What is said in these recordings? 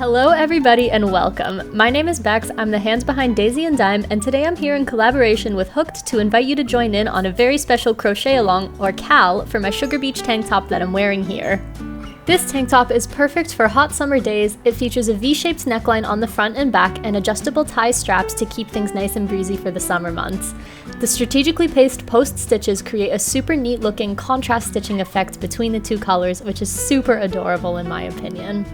Hello everybody and welcome. My name is Bex, I'm the hands behind Daisy and Dime, and today I'm here in collaboration with Hoooked to invite you to join in on a very special crochet along, or cal, for my Sugar Beach tank top that I'm wearing here. This tank top is perfect for hot summer days. It features a V-shaped neckline on the front and back and adjustable tie straps to keep things nice and breezy for the summer months. The strategically paced post stitches create a super neat looking contrast stitching effect between the two colors, which is super adorable in my opinion.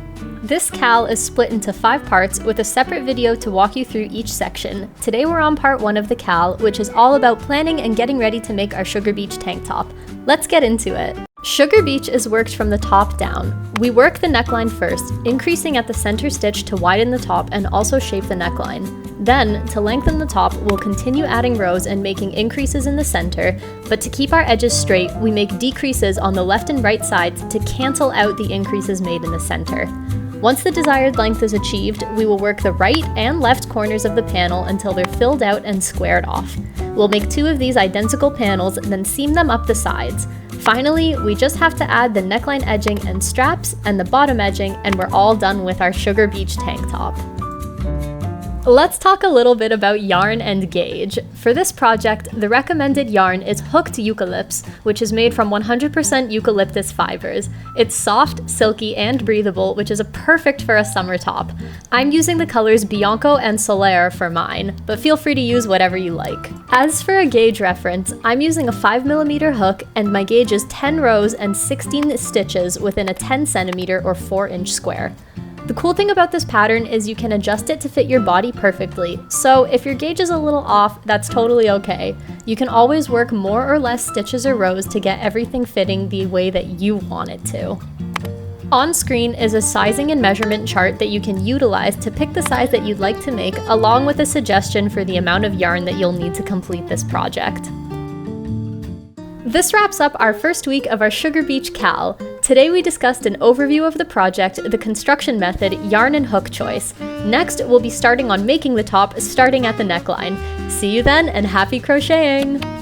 This cal is split into 5 parts with a separate video to walk you through each section. Today we're on part 1 of the cal, which is all about planning and getting ready to make our Sugar Beach tank top. Let's get into it. Sugar Beach is worked from the top down. We work the neckline first, increasing at the center stitch to widen the top and also shape the neckline. Then, to lengthen the top, we'll continue adding rows and making increases in the center, but to keep our edges straight, we make decreases on the left and right sides to cancel out the increases made in the center. Once the desired length is achieved, we will work the right and left corners of the panel until they're filled out and squared off. We'll make 2 of these identical panels, then seam them up the sides. Finally, we just have to add the neckline edging and straps and the bottom edging, and we're all done with our Sugar Beach tank top. Let's talk a little bit about yarn and gauge. For this project, the recommended yarn is Hoooked Eucalys, which is made from 100% eucalyptus fibers. It's soft, silky, and breathable, which is perfect for a summer top. I'm using the colors Bianco and Solaire for mine, but feel free to use whatever you like. As for a gauge reference, I'm using a 5mm hook, and my gauge is 10 rows and 16 stitches within a 10cm or 4-inch square. The cool thing about this pattern is you can adjust it to fit your body perfectly, so if your gauge is a little off, that's totally okay. You can always work more or less stitches or rows to get everything fitting the way that you want it to. On screen is a sizing and measurement chart that you can utilize to pick the size that you'd like to make, along with a suggestion for the amount of yarn that you'll need to complete this project. This wraps up our first week of our Sugar Beach cal. Today we discussed an overview of the project, the construction method, yarn and hook choice. Next, we'll be starting on making the top, starting at the neckline. See you then, and happy crocheting!